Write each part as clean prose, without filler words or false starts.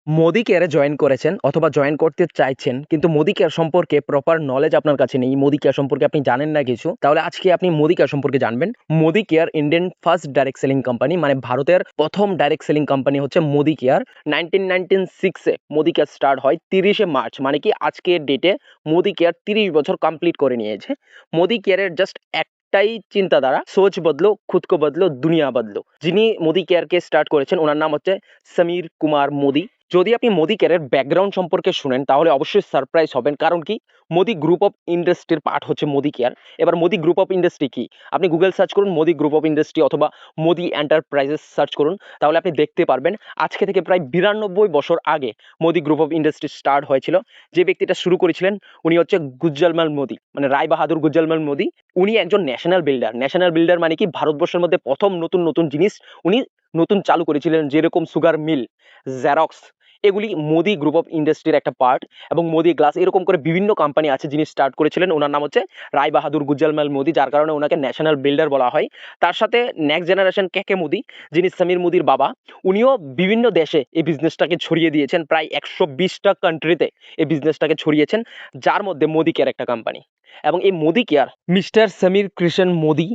মোদি কেয়ারে জয়েন করেছেন অথবা জয়েন করতে চাইছেন কিন্তু মোদি কেয়ার সম্পর্কে প্রপার নলেজ আপনার কাছে নেই, মোদি কেয়ার সম্পর্কে আপনি জানেন না কিছু, তাহলে আজকে আপনি মোদি কেয়ার সম্পর্কে জানবেন। Modicare Indian first direct selling company, মানে ভারতের প্রথম ডাইরেক্ট সেলিং কোম্পানি হচ্ছে মোদি কেয়ার। 1996-এ মোদি কেয়ার স্টার্ট হয় 30শে মার্চ, মানে কি আজকের ডেটে মোদি কেয়ার 30 বছর কমপ্লিট করে নিয়েছে। মোদি কেয়ারের জাস্ট একটাই চিন্তাধারা, সোচ বদলো খুদ কো বদলো দুনিয়া বদলো। যিনি মোদি কেয়ারকে স্টার্ট করেছেন ওনার নাম হচ্ছে সমীর কুমার মোদি। যদি আপনি মোদি কেয়ারের ব্যাকগ্রাউন্ড সম্পর্কে শুনেন তাহলে অবশ্যই সারপ্রাইজ হবেন, কারণ কি মোদি গ্রুপ অফ ইন্ডাস্ট্রির পার্ট হচ্ছে মোদি কেয়ার। এবার মোদি গ্রুপ অফ ইন্ডাস্ট্রি কি, আপনি গুগল সার্চ করুন মোদি গ্রুপ অফ ইন্ডাস্ট্রি অথবা মোদি এন্টারপ্রাইজেস সার্চ করুন, তাহলে আপনি দেখতে পারবেন আজকে থেকে প্রায় 92 বছর আগে Modi group of industry start হয়েছিল। যে ব্যক্তিটা শুরু করেছিলেন উনি হচ্ছে গুজ্জলমাল মোদি, মানে রায় বাহাদুর গুজ্জলমাল মোদি। উনি একজন ন্যাশনাল বিল্ডার। ন্যাশনাল বিল্ডার মানে কি ভারতবর্ষের মধ্যে প্রথম নতুন নতুন জিনিস উনি নতুন চালু করেছিলেন, যেরকম সুগার মিল, জেরক্স, এগুলি মোদি গ্রুপ অফ ইন্ডাস্ট্রির একটা পার্ট। এবং মোদি গ্লাস, এরকম করে বিভিন্ন কোম্পানি আছে যিনি স্টার্ট করেছিলেন। ওনার নাম হচ্ছে রায় বাহাদুর গুজ্জলমাল মোদি, যার কারণে ওনাকে ন্যাশনাল বিল্ডার বলা হয়। তার সাথে নেক্সট জেনারেশন কে মোদি, যিনি সমীর মোদির বাবা, উনিও বিভিন্ন দেশে এই বিজনেসটাকে ছড়িয়ে দিয়েছেন। প্রায় 120টা কান্ট্রিতে এই বিজনেসটাকে ছড়িয়েছেন, যার মধ্যে মোদি কেয়ার একটা কোম্পানি। এবং এই মোদি কেয়ার মিস্টার সমীর কৃষ্ণ মোদি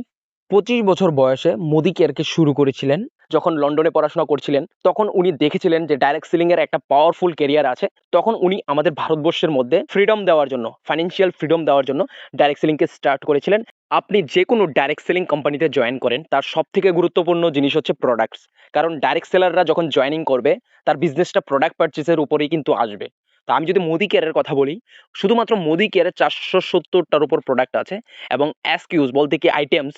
25 বছর বয়সে মোদি কেয়ারকে শুরু করেছিলেন। যখন লন্ডনে পড়াশোনা করছিলেন তখন উনি দেখেছিলেন যে ডাইরেক্ট সেলিং এর একটা পাওয়ারফুল ক্যারিয়ার আছে। তখন উনি আমাদের ভারতবর্ষের মধ্যে ফ্রিডম দেওয়ার জন্য, ফাইন্যান্সিয়াল ফ্রিডম দেওয়ার জন্য ডাইরেক্ট সেলিংকে স্টার্ট করেছিলেন। আপনি যে কোনো ডাইরেক্ট সেলিং কোম্পানিতে জয়েন করেন তার সব থেকে গুরুত্বপূর্ণ জিনিস হচ্ছে প্রোডাক্টস। কারণ ডাইরেক্ট সেলাররা যখন জয়েনিং করবে তার বিজনেসটা প্রোডাক্ট পারচেসের উপরেই কিন্তু আসবে। তা আমি যদি মোদি কেয়ারের কথা বলি, শুধুমাত্র মোদি কেয়ারের 470টার উপর প্রোডাক্ট আছে এবং এসকিউজ বলতে কি আইটেমস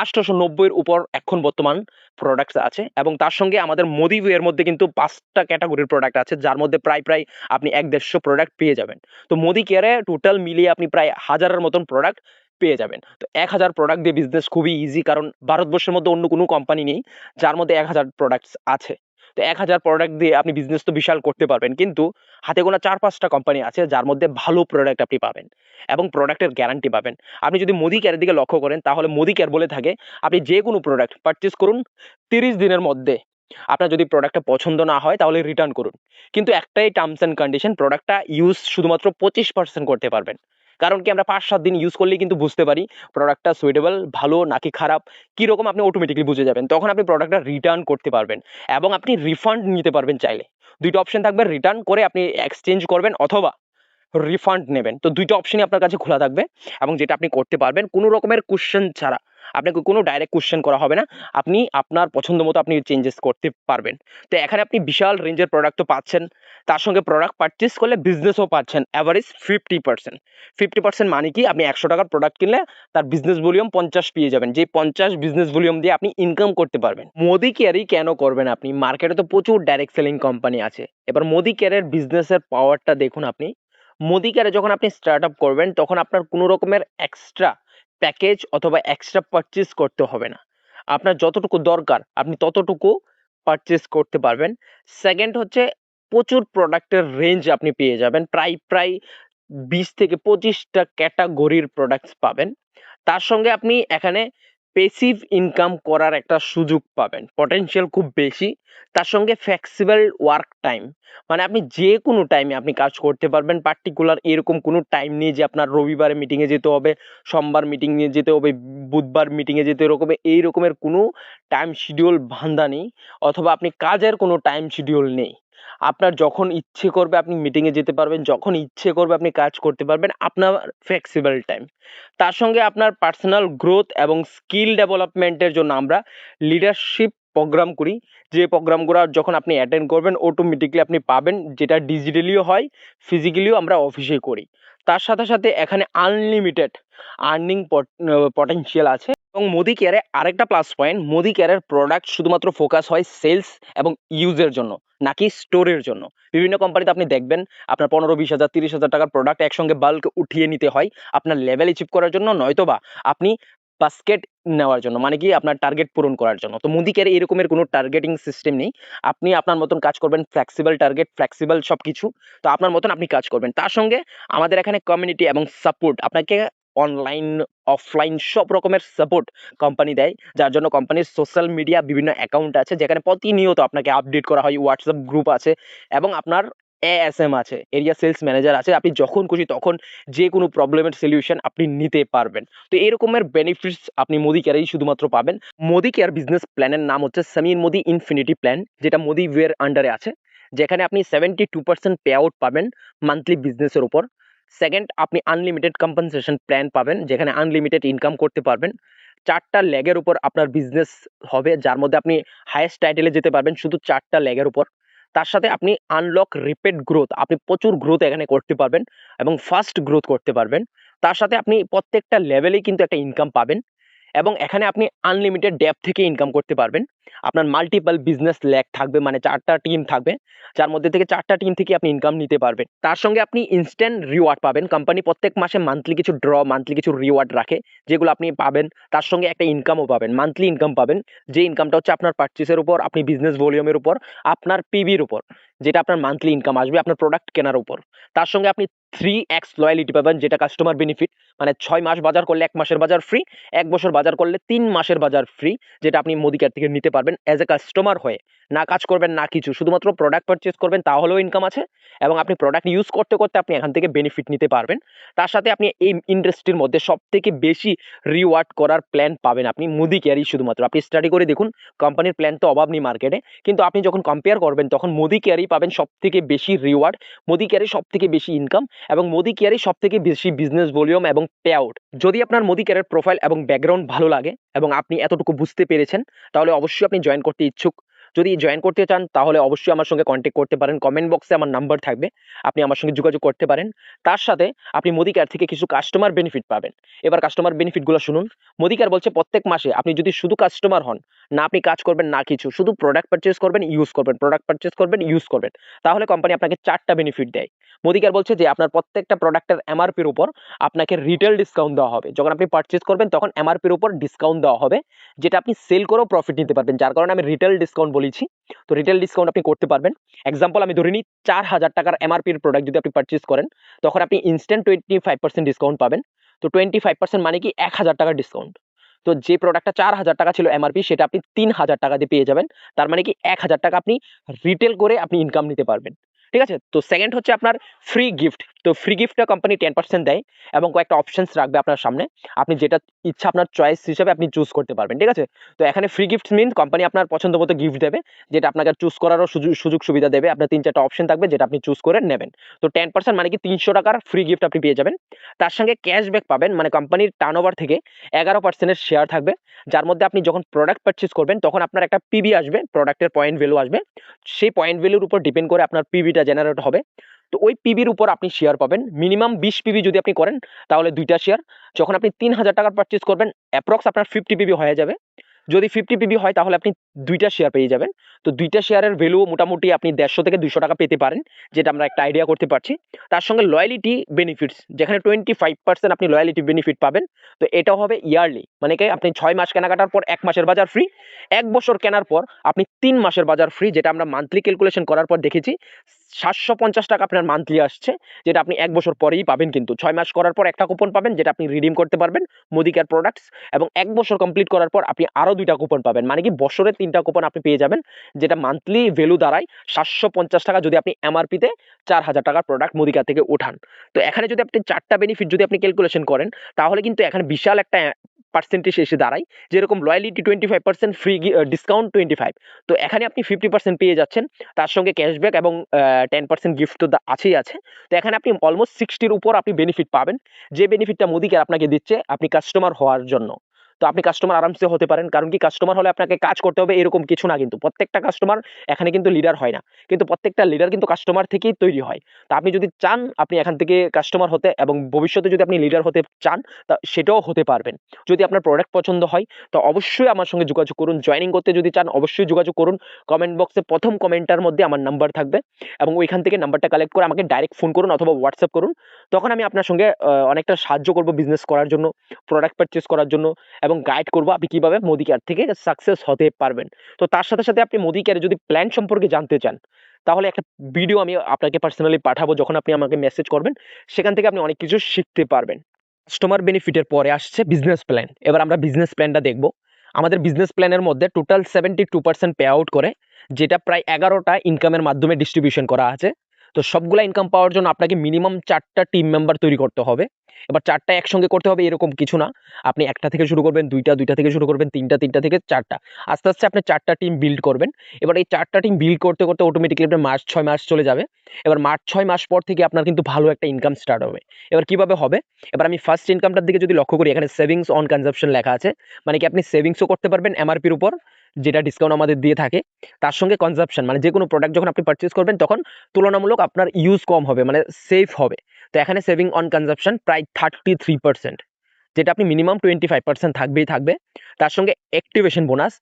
890-এর উপর এখন বর্তমান প্রোডাক্টস আছে। এবং তার সঙ্গে আমাদের মোদি এর মধ্যে কিন্তু 5টা ক্যাটাগরির প্রোডাক্ট আছে, যার মধ্যে প্রায় প্রায় আপনি 150 প্রোডাক্ট পেয়ে যাবেন। তো মোদি কেয়ারে টোটাল মিলিয়ে আপনি প্রায় হাজারের মতন প্রোডাক্ট পেয়ে যাবেন। তো 1000 প্রোডাক্ট দিয়ে বিজনেস খুবই ইজি, কারণ ভারতবর্ষের মধ্যে অন্য কোনো কোম্পানি নেই যার মধ্যে 1000 প্রোডাক্টস আছে। তো 1000 প্রোডাক্ট দিয়ে আপনি বিজনেস তো বিশাল করতে পারবেন, কিন্তু হাতে গোনা 4-5টা কোম্পানি আছে যার মধ্যে ভালো প্রোডাক্ট আপনি পাবেন এবং প্রোডাক্টের গ্যারান্টি পাবেন। আপনি যদি মোদি কেয়ারের দিকে লক্ষ্য করেন তাহলে মোদি কেয়ার বলে থাকে আপনি যে কোনো প্রোডাক্ট পারচেস করুন 30 দিনের মধ্যে। আপনার যদি প্রোডাক্টটা পছন্দ না হয় তাহলে রিটার্ন করুন। কিন্তু একটাই টার্মস অ্যান্ড কন্ডিশন, প্রোডাক্টটা ইউজ শুধুমাত্র 25% করতে পারবেন। কারণ কি আমরা 5-7 দিন ইউজ করলেই কিন্তু বুঝতে পারি প্রোডাক্টটা সুইটেবল, ভালো নাকি খারাপ, কীরকম আপনি অটোমেটিকলি বুঝে যাবেন। তখন আপনি প্রোডাক্টটা রিটার্ন করতে পারবেন এবং আপনি রিফান্ড নিতে পারবেন চাইলে। 2টা অপশন থাকবে, রিটার্ন করে আপনি এক্সচেঞ্জ করবেন অথবা রিফান্ড নেবেন। তো 2টা অপশনই আপনার কাছে খোলা থাকবে এবং যেটা আপনি করতে পারবেন কোনো রকমের কোয়েশ্চেন ছাড়া। আপনাকে কোনো ডাইরেক্ট কোয়েশ্চেন করা হবে না, আপনি আপনার পছন্দ মতো আপনি চেঞ্জেস করতে পারবেন। তো এখানে আপনি বিশাল রেঞ্জের প্রোডাক্ট তো পাচ্ছেন, তার সঙ্গে প্রোডাক্ট পারচেস করলে বিজনেসও পাচ্ছেন অ্যাভারেজ 50%। 50% মানে কি, আপনি 100 টাকার প্রোডাক্ট কিনলে তার বিজনেস ভলিউম 50 পেয়ে যাবেন, যে 50 বিজনেস ভলিউম দিয়ে আপনি ইনকাম করতে পারবেন। মোদি কেয়ারই কেন করবেন আপনি? মার্কেটে তো প্রচুর ডাইরেক্ট সেলিং কোম্পানি আছে। এবার মোদি কেয়ারের বিজনেসের পাওয়ারটা দেখুন আপনি। মোদি কেয়ারে যখন আপনি স্টার্ট আপ করবেন তখন আপনার কোনো রকমের এক্সট্রা প্যাকেজ অথবা এক্সট্রা পারচেস করতে হবে না। আপনার যতটুকু দরকার আপনি ততটুকু পারচেস করতে পারবেন। সেকেন্ড হচ্ছে প্রচুর প্রোডাক্টের রেঞ্জ আপনি পেয়ে যাবেন। প্রায় প্রায় 20 থেকে 25টা ক্যাটাগরির প্রোডাক্টস পাবেন। তার সঙ্গে আপনি এখানে প্যাসিভ ইনকাম করার একটা সুযোগ পাবেন, পটেনশিয়াল খুব বেশি। তার সঙ্গে ফ্লেক্সিবল ওয়ার্ক টাইম, মানে আপনি যে কোনো টাইমে আপনি কাজ করতে পারবেন। পার্টিকুলার এরকম কোনো টাইম নেই যে আপনার রবিবারে মিটিংয়ে যেতে হবে, সোমবার মিটিংয়ে যেতে হবে, বুধবার মিটিংয়ে যেতে হবে, এই রকমের কোনো টাইম শিডিউল বাঁধা নেই অথবা আপনি কাজের কোনো টাইম শিডিউল নেই। আপনার যখন ইচ্ছে করবে আপনি মিটিংয়ে যেতে পারবেন, যখন ইচ্ছে করবে আপনি কাজ করতে পারবেন, আপনার ফ্লেক্সিবল টাইম। তার সঙ্গে আপনার পার্সোনাল গ্রোথ এবং স্কিল ডেভেলপমেন্টের জন্য আমরা লিডারশিপ প্রোগ্রাম করি, যে প্রোগ্রামগুলো যখন আপনি অ্যাটেন্ড করবেন অটোমেটিকলি আপনি পাবেন, যেটা ডিজিটালিও হয়, ফিজিক্যালিও আমরা অফিসে করি। তার সাথে সাথে এখানে আনলিমিটেড আর্নিং পটেনশিয়াল আছে। এবং মোদি কেয়ারে আরেকটা প্লাস পয়েন্ট, মোদি কেয়ারের প্রোডাক্ট শুধুমাত্র ফোকাস হয় সেলস এবং ইউজের জন্য, নাকি স্টোরের জন্য। বিভিন্ন কোম্পানিতে আপনি দেখবেন আপনার 15-20 হাজার 30 হাজার টাকার প্রোডাক্ট একসঙ্গে বাল্ক উঠিয়ে নিতে হয় আপনার লেভেল অ্যাচিভ করার জন্য, নয়তোবা আপনি বাস্কেট নেওয়ার জন্য, মানে কি আপনার টার্গেট পূরণ করার জন্য। তো মোদি কেয়ারে এরকমের কোনো টার্গেটিং সিস্টেম নেই। আপনি আপনার মতন কাজ করবেন, ফ্লেক্সিবল টার্গেট, ফ্লেক্সিবল সব কিছু। তো আপনার মতন আপনি কাজ করবেন। তার সঙ্গে আমাদের এখানে কমিউনিটি এবং সাপোর্ট আপনাকে অনলাইন, অফলাইন সব রকমের সাপোর্ট কোম্পানি দেয়। যার জন্য কোম্পানির সোশ্যাল মিডিয়া বিভিন্ন অ্যাকাউন্ট আছে যেখানে প্রতিনিয়ত আপনাকে আপডেট করা হয়। হোয়াটসঅ্যাপ গ্রুপ আছে এবং আপনার এএসএম আছে, এরিয়া সেলস ম্যানেজার আছে। আপনি যখন খুশি তখন যে কোনো প্রবলেমের সলিউশন আপনি নিতে পারবেন। তো এরকমের বেনিফিটস আপনি মোদি কেয়ারেই শুধুমাত্র পাবেন। মোদি কেয়ার বিজনেস প্ল্যানের নাম হচ্ছে সমীর মোদি ইনফিনিটি প্ল্যান, যেটা মোদি ওয়ের আন্ডারে আছে, যেখানে আপনি 72% পে আউট পাবেন মান্থলি বিজনেসের উপর। সেকেন্ড, আপনি আনলিমিটেড কম্পেনসেশন প্ল্যান পাবেন, যেখানে আনলিমিটেড ইনকাম করতে পারবেন। 4টা লেগের উপর আপনার বিজনেস হবে, যার মধ্যে আপনি হাইয়েস্ট টাইটেলে যেতে পারবেন শুধু 4টা লেগের উপর। তার সাথে আপনি আনলক রিপিট গ্রোথ, আপনি প্রচুর গ্রোথ এখানে করতে পারবেন এবং ফাস্ট গ্রোথ করতে পারবেন। তার সাথে আপনি প্রত্যেকটা লেভেলেই কিন্তু একটা ইনকাম পাবেন এবং এখানে আপনি আনলিমিটেড ডেপথ থেকে ইনকাম করতে পারবেন। আপনার মাল্টিপল বিজনেস লেগ থাকবে, মানে 4টা টিম থাকবে, যার মধ্যে থেকে 4টা টিম থেকে আপনি ইনকাম নিতে পারবেন। তার সঙ্গে আপনি ইনস্ট্যান্ট রিওয়ার্ড পাবেন। কোম্পানি প্রত্যেক মাসে মান্থলি কিছু মান্থলি কিছু রিওয়ার্ড রাখে, যেগুলো আপনি পাবেন। তার সঙ্গে একটা ইনকামও পাবেন, মান্থলি ইনকাম পাবেন, যে ইনকামটা হচ্ছে আপনার পারচেসের উপর, আপনি বিজনেস ভলিউমের উপর, আপনার পিবির উপর, যেটা আপনার মান্থলি ইনকাম আসবে আপনার প্রোডাক্ট কেনার উপর। তার সঙ্গে আপনি 3x লয়ালিটি পাবেন, যেটা কাস্টমার বেনিফিট, মানে 6 মাস বাজার করলে 1 মাসের বাজার ফ্রি, 1 বছর বাজার করলে 3 মাসের বাজার ফ্রি, যেটা আপনি মোদি কেয়ার থেকে নিতে পারবেন অ্যাজ এ কাস্টমার হয়ে। না কাজ করবেন না কিছু, শুধুমাত্র প্রোডাক্ট পারচেজ করবেন, তাহলেও ইনকাম আছে এবং আপনি প্রোডাক্ট ইউজ করতে করতে আপনি এখান থেকে বেনিফিট নিতে পারবেন। তার সাথে আপনি এই ইন্ডাস্ট্রির মধ্যে সবথেকে বেশি রিওয়ার্ড করার প্ল্যান পাবেন আপনি মোদি কেয়ারই শুধুমাত্র। আপনি স্টাডি করে দেখুন, কোম্পানির প্ল্যান তো অভাব নেই মার্কেটে, কিন্তু আপনি যখন কম্পেয়ার করবেন তখন মোদি কেয়ারই পাবেন সবথেকে বেশি রিওয়ার্ড, মোদি কেয়ারই সবথেকে বেশি ইনকাম এবং মোদি কেয়ারই সবথেকে বেশি বিজনেস ভলিউম এবং পে আউট। যদি আপনার মোদি কেয়ারের প্রোফাইল এবং ব্যাকগ্রাউন্ড ভালো লাগে এবং আপনি এতটুকু বুঝতে পেরেছেন, তাহলে অবশ্যই আপনি জয়েন করতে ইচ্ছুক। যদি জয়েন করতে চান তাহলে অবশ্যই আমার সঙ্গে কন্ট্যাক্ট করতে পারেন, কমেন্ট বক্সে আমার নাম্বার থাকবে, আপনি আমার সঙ্গে যোগাযোগ করতে পারেন। তার সাথে আপনি মোদি কেয়ার থেকে কিছু কাস্টমার বেনিফিট পাবেন। এবার কাস্টমার বেনিফিটগুলো শুনুন। মোদি কেয়ার বলছে প্রত্যেক মাসে আপনি যদি শুধু কাস্টমার হন, না আপনি কাজ করবেন না কিছু, শুধু প্রোডাক্ট পারচেজ করবেন, ইউজ করবেন, প্রোডাক্ট পারচেজ করবেন, ইউজ করবেন, তাহলে কোম্পানি আপনাকে 4টা বেনিফিট দেয়। মোদি কেয়ার বলছে যে আপনার প্রত্যেকটা প্রোডাক্টের এমআরপির উপর আপনাকে রিটেল ডিসকাউন্ট দেওয়া হবে। যখন আপনি পারচেজ করবেন তখন এমআরপির উপর ডিসকাউন্ট দেওয়া হবে, যেটা আপনি সেল করেও প্রফিট নিতে পারবেন, যার কারণে আমি রিটেল ডিসকাউন্ট বলেছি। তো রিটেল ডিসকাউন্ট আপনি করতে পারবেন। এক্সাম্পল আমি ধরে নিই, 4,000 টাকার এমআরপির প্রোডাক্ট যদি আপনি পারচেজ করেন, তখন আপনি ইনস্ট্যান্ট 25% ডিসকাউন্ট পাবেন। তো 25% মানে কি 1,000 টাকার ডিসকাউন্ট। তো যে প্রোডাক্টটা 4,000 টাকা ছিল এমআরপি, সেটা আপনি 3,000 টাকা দিয়ে পেয়ে যাবেন। তার মানে কি 1,000 টাকা আপনি রিটেল করে আপনি ইনকাম নিতে পারবেন। ঠিক আছে? তো সেকেন্ড হচ্ছে আপনার ফ্রি গিফট। তো ফ্রি গিফটটা কোম্পানি 10% দেয় এবং কয়েকটা অপশনস রাখবে আপনার সামনে। আপনি যেটা ইচ্ছা আপনার চয়েস হিসেবে আপনি চুজ করতে পারবেন। ঠিক আছে? তো এখানে ফ্রি গিফট মিন্স কোম্পানি আপনার পছন্দ মতো গিফট দেবে, যেটা আপনাকে চুজ করারও সুযোগ সুবিধা দেবে। আপনার 3-4টা অপশন থাকবে যেটা আপনি চুজ করে নেবেন। তো 10% মানে কি 300 টাকার ফ্রি গিফট আপনি পেয়ে যাবেন। তার সঙ্গে ক্যাশব্যাক পাবেন, মানে কোম্পানির টার্নওভার থেকে 11% এর শেয়ার থাকবে, যার মধ্যে আপনি যখন প্রোডাক্ট পারচেজ করবেন তখন আপনার একটা পিবি আসবে, প্রোডাক্টের পয়েন্ট ভ্যালু আসবে। সেই পয়েন্ট ভ্যালুর উপর ডিপেন্ড করে আপনার পিবিটা জেনারেট হবে। তো ওই পিবির উপর আপনি শেয়ার পাবেন। মিনিমাম 20 পিবি যদি আপনি করেন তাহলে 2টা শেয়ার। যখন আপনি 3,000 টাকার পারচেজ করবেন অ্যাপ্রক্স আপনার 50 পিবি হয়ে যাবে। যদি 50 পিবি হয় তাহলে আপনি 2টা শেয়ার পেয়ে যাবেন। তো 2টা শেয়ারের ভ্যালু মোটামুটি আপনি 150 থেকে 200 টাকা পেতে পারেন, যেটা আমরা একটা আইডিয়া করতে পারছি। তার সঙ্গে লয়ালিটি বেনিফিটস, যেখানে 25% আপনি লয়ালিটি বেনিফিট পাবেন। তো এটাও হবে ইয়ারলি, মানে কি আপনি 6 মাস কেনাকাটার পর 1 মাসের বাজার ফ্রি, 1 বছর কেনার পর আপনি 3 মাসের বাজার ফ্রি, যেটা আমরা মান্থলি ক্যালকুলেশন করার পর দেখেছি 750 টাকা আপনার মান্থলি আসছে, যেটা আপনি 1 বছর পরেই পাবেন। কিন্তু 6 মাস করার পর একটা কুপন পাবেন, যেটা আপনি রিডিম করতে পারবেন মোদি কেয়ার প্রোডাক্টস, এবং 1 বছর কমপ্লিট করার পর আপনি আরো 2টা কুপন পাবেন, মানে কি বছরে 3টা কুপন আপনি পেয়ে যাবেন, যেটা মান্থলি ভ্যালু দাঁড়ায় 750 টাকা যদি আপনি এমআরপিতে 4,000 টাকার প্রোডাক্ট মোদি কেয়ার থেকে ওঠান। তো এখানে যদি আপনি 4টা বেনিফিট যদি আপনি ক্যালকুলেশন করেন, তাহলে কিন্তু এখানে বিশাল একটা পার্সেন্টেজ এসে দাঁড়ায়। যেরকম লয়ালিটি 25%, ফ্রি ডিসকাউন্ট 25, তো এখানে আপনি 50% পেয়ে যাচ্ছেন। তার সঙ্গে ক্যাশব্যাক এবং 10% গিফট তো আছেই আছে। তো এখানে আপনি অলমোস্ট 60-র উপর আপনি বেনিফিট পাবেন, যে বেনিফিটটা মোদি কেয়ার আপনাকে দিচ্ছে আপনি কাস্টমার হওয়ার জন্য। তো আপনি কাস্টমার আরামসে হতে পারেন, কারণ কি কাস্টমার হলে আপনাকে কাজ করতে হবে এরকম কিছু না, কিন্তু প্রত্যেকটা কাস্টমার এখানে কিন্তু লিডার হয় না, কিন্তু প্রত্যেকটা লিডার কিন্তু কাস্টমার থেকেই তৈরি হয়। তা আপনি যদি চান আপনি এখান থেকে কাস্টমার হতে এবং ভবিষ্যতে যদি আপনি লিডার হতে চান, তা সেটাও হতে পারবেন। যদি আপনার প্রোডাক্ট পছন্দ হয় তো অবশ্যই আমার সঙ্গে যোগাযোগ করুন। জয়েনিং করতে যদি চান অবশ্যই যোগাযোগ করুন। কমেন্ট বক্সে প্রথম কমেন্টার মধ্যে আমার নাম্বার থাকবে এবং ওইখান থেকে নাম্বারটা কালেক্ট করে আমাকে ডাইরেক্ট ফোন করুন অথবা হোয়াটসঅ্যাপ করুন। তখন আমি আপনার সঙ্গে অনেকটা সাহায্য করব বিজনেস করার জন্য, প্রোডাক্ট পারচেজ করার জন্য, এবং গাইড করব আপনি কিভাবে মোদি কেয়ার থেকে সাকসেস হতে পারবেন। তো তার সাথে সাথে আপনি মোদি কেয়ারে যদি প্ল্যান সম্পর্কে জানতে চান, তাহলে একটা ভিডিও আমি আপনাকে পার্সোনালি পাঠাবো, যখন আপনি আমাকে মেসেজ করবেন সেখান থেকে আপনি অনেক কিছু শিখতে পারবেন। কাস্টমার বেনিফিটের পরে আসছে বিজনেস প্ল্যান। এবার আমরা বিজনেস প্ল্যানটা দেখব। আমাদের বিজনেস প্ল্যানের মধ্যে টোটাল 72% পে আউট করে, যেটা প্রায় 11টা ইনকামের মাধ্যমে ডিস্ট্রিবিউশন করা আছে। তো সবগুলা ইনকাম পাওয়ার জন্য আপনাকে মিনিমাম 4টা টিম মেম্বার তৈরি করতে হবে। এবার 4টা একসঙ্গে করতে হবে এরকম কিছু না। আপনি 1টা থেকে শুরু করবেন, 2টা থেকে শুরু করবেন, 3টা থেকে 4টা। আস্তে আস্তে আপনি 4টা টিম বিল্ড করবেন। এবার এই 4টা টিম বিল্ড করতে করতে অটোমেটিক্যালি আপনার 6 মাস চলে যাবে। এবার 6 মাস পর থেকে আপনার কিন্তু ভালো একটা ইনকাম স্টার্ট হবে। এবার কিভাবে হবে? এবার আমি ফার্স্ট ইনকামটার দিকে যদি লক্ষ্য করি, এখানে সেভিংস অন কনজাম্পশন লেখা আছে। মানে কি আপনি সেভিংসও করতে পারবেন এমআরপির উপর, যেটা ডিসকাউন্ট আমাদের দিয়ে থাকে। তার সঙ্গে কনজাম্পশন মানে যে কোনো প্রোডাক্ট যখন আপনি পারচেজ করবেন তখন তুলনামূলক আপনার ইউজ কম হবে, মানে সেফ হবে। তো এখানে সেভিং অন কনজাম্পশন প্রায় 33%, যেটা আপনি মিনিমাম 25% থাকবেই থাকবে। তার সঙ্গে অ্যাক্টিভেশন বোনাস,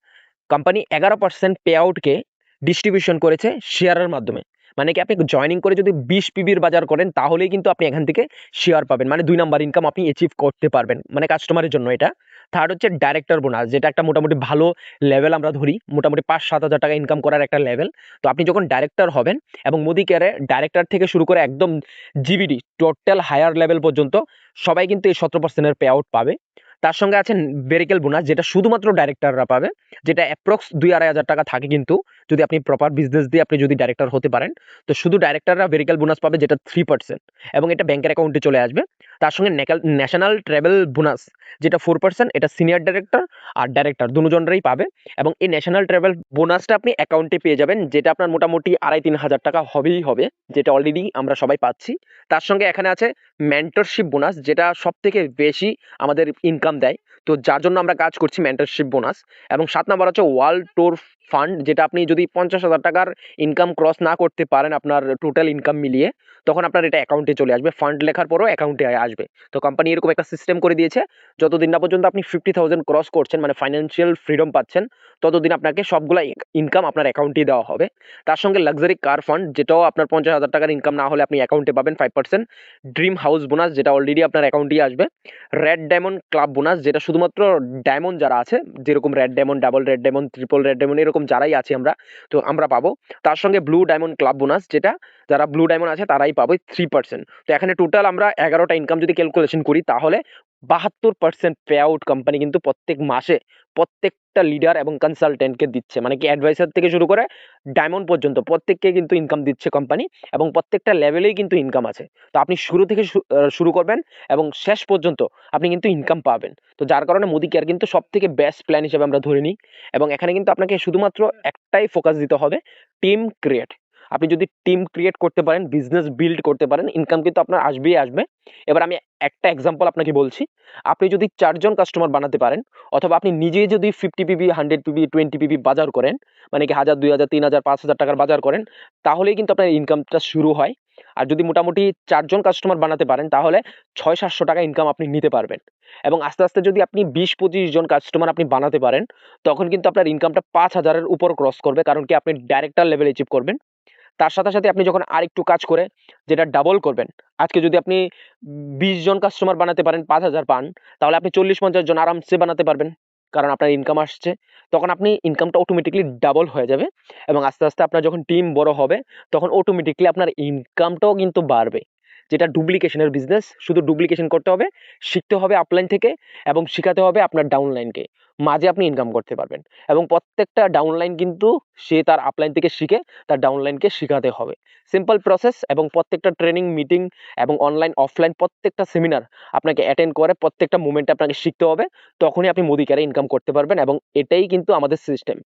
কোম্পানি 11% পে আউটকে ডিস্ট্রিবিউশন করেছে শেয়ারের মাধ্যমে। মানে কি আপনি জয়েনিং করে যদি 20 পিবির বাজার করেন তাহলেই কিন্তু আপনি এখান থেকে শেয়ার পাবেন, মানে 2 নাম্বার ইনকাম আপনি অ্যাচিভ করতে পারবেন, মানে কাস্টমারের জন্য এটা। থার্ড হচ্ছে ডাইরেক্টর বোনাস, যেটা একটা মোটামুটি ভালো লেভেল আমরা ধরি, মোটামুটি 5-7 হাজার টাকা ইনকাম করার একটা লেভেল। তো আপনি যখন ডাইরেক্টর হবেন এবং মোদি কেয়ারে ডাইরেক্টর থেকে শুরু করে একদম জিবিডি টোটাল হায়ার লেভেল পর্যন্ত সবাই কিন্তু এই 17%-এর পে আউট পাবে। তার সঙ্গে আছে ভেরিকেল বোনাস, যেটা শুধুমাত্র ডাইরেক্টররা পাবে, যেটা অ্যাপ্রক্স 2-2.5 হাজার টাকা থাকে। কিন্তু যদি আপনি প্রপার বিজনেস দিয়ে আপনি যদি ডাইরেক্টর হতে পারেন তো শুধু ডাইরেক্টররা ভেরিকেল বোনাস পাবে, যেটা 3%, এবং এটা ব্যাংকের অ্যাকাউন্টে চলে আসবে। তার সঙ্গে ন্যাশনাল ট্রাভেল বোনাস, যেটা 4%, এটা সিনিয়র ডাইরেক্টর আর ডাইরেক্টর দুজনেরই পাবে। এবং এই ন্যাশনাল ট্রাভেল বোনাসটা আপনি অ্যাকাউন্টে পেয়ে যাবেন, যেটা আপনার মোটামুটি 2.5-3 হাজার টাকা হবেই হবে, যেটা অলরেডি আমরা সবাই পাচ্ছি। তার সঙ্গে এখানে আছে মেন্টরশিপ বোনাস, যেটা সব থেকে বেশি আমাদের ইনকাম দেয়, তো যার জন্য আমরা কাজ করছি, মেন্টরশিপ বোনাস। এবং 7 নাম্বার হচ্ছে ওয়ার্ল্ড ট্যুর ফান্ড, যেটা আপনি যদি 50,000 টাকার ইনকাম ক্রস না করতে পারেন আপনার টোটাল ইনকাম মিলিয়ে, তখন আপনার এটা অ্যাকাউন্টে চলে আসবে। ফান্ড লেখার পরও অ্যাকাউন্টে আসবে। তো কোম্পানি এরকম একটা সিস্টেম করে দিয়েছে, যতদিন না পর্যন্ত আপনি 50,000 ক্রস করছেন, মানে ফাইন্যান্সিয়াল ফ্রিডম পাচ্ছেন, ততদিন আপনাকে সবগুলা ইনকাম আপনার অ্যাকাউন্টেই দেওয়া হবে। তার সঙ্গে লাক্সারি কার ফান্ড, যেটাও আপনার 50,000 টাকার ইনকাম না হলে আপনি অ্যাকাউন্টে পাবেন 5%। ড্রিম হাউস বোনাস, যেটা অলরেডি আপনার অ্যাকাউন্টেই আসবে। রেড ডায়মন্ড ক্লাব বোনাস, যেটা শুধুমাত্র ডায়মন্ড যারা আছে, যেরকম red diamond, double red diamond, triple red diamond, এরকম যারাই আছে আমরা, তো আমরা পাবো। তার সঙ্গে ব্লু ডায়মন্ড ক্লাব বোনাস, যেটা যারা ব্লু ডায়মন্ড আছে তারাই পাবে 3%। তো এখানে টোটাল আমরা 11টা ইনকাম যদি ক্যালকুলেশন করি তাহলে 72% পে আউট কোম্পানি কিন্তু প্রত্যেক মাসে প্রত্যেকটা লিডার এবং কনসালটেন্টকে দিচ্ছে। মানে কি অ্যাডভাইসার থেকে শুরু করে ডায়মন্ড পর্যন্ত প্রত্যেককে কিন্তু ইনকাম দিচ্ছে কোম্পানি, এবং প্রত্যেকটা লেভেলেই কিন্তু ইনকাম আছে। তো আপনি শুরু থেকে শুরু করবেন এবং শেষ পর্যন্ত আপনি কিন্তু ইনকাম পাবেন। তো যার কারণে মোদি কেয়ার কিন্তু সব থেকে বেস্ট প্ল্যান হিসেবে আমরা ধরে নিই। এবং এখানে কিন্তু আপনাকে শুধুমাত্র একটাই ফোকাস দিতে হবে, টিম ক্রিয়েট। আপনি যদি টিম ক্রিয়েট করতে পারেন, বিজনেস বিল্ড করতে পারেন, ইনকাম কিন্তু আপনার আসবেই আসবে। এবার আমি একটা এক্সাম্পল আপনাকে বলছি। আপনি যদি 4 জন কাস্টমার বানাতে পারেন, অথবা আপনি নিজেই যদি 50 পিবি, 100 পিবি, 20 পিবি বাজার করেন, মানে কি 1000, 2000, 3000, 5000 টাকার বাজার করেন, তাহলেই কিন্তু আপনার ইনকামটা শুরু হয়। আর যদি মোটামুটি 4 জন কাস্টমার বানাতে পারেন তাহলে 600-700 টাকা ইনকাম আপনি নিতে পারবেন। এবং আস্তে আস্তে যদি আপনি 20-25 জন কাস্টমার আপনি বানাতে পারেন, তখন কিন্তু আপনার ইনকামটা 5000 এর উপর ক্রস করবে, কারণ কি আপনি ডাইরেক্টর লেভেল অ্যাচিভ করবেন। তার সাথে, সাথে আপনি যখন আরেকটু কাজ করে যেটা ডাবল করবেন, আজকে যদি আপনি 20 জন কাস্টমার বানাতে পারেন, 5,000 পান, তাহলে আপনি 40-50 জন আরামসে বানাতে পারবেন। কারণ আপনার ইনকাম আসছে। তখন আপনি ইনকামটা অটোমেটিক্যালি ডাবল হয়ে যাবে, এবং আস্তে, আস্তে আপনার যখন টিম বড় হবে, তখন অটোমেটিক্যালি আপনার ইনকামটাও কিন্তু বাড়বে। যেটা ডুপ্লিকেশনের বিজনেস, শুধু ডুপ্লিকেশন করতে হবে, শিখতে হবে আপলাইন থেকে, এবং শিখাতে হবে আপনার ডাউনলাইনকে। মাঝে আপনি ইনকাম করতে পারবেন। এবং প্রত্যেকটা ডাউনলাইন কিন্তু সে তার আপলাইন থেকে শিখে তার ডাউনলাইনকে শিখাতে হবে। সিম্পল প্রসেস, এবং প্রত্যেকটা ট্রেনিং, মিটিং এবং অনলাইন, অফলাইন প্রত্যেকটা সেমিনার আপনাকে অ্যাটেন্ড করে প্রত্যেকটা মোমেন্টে আপনাকে শিখতে হবে। তখনই আপনি মোদি কেয়ারে ইনকাম করতে পারবেন, এবং এটাই কিন্তু আমাদের সিস্টেম।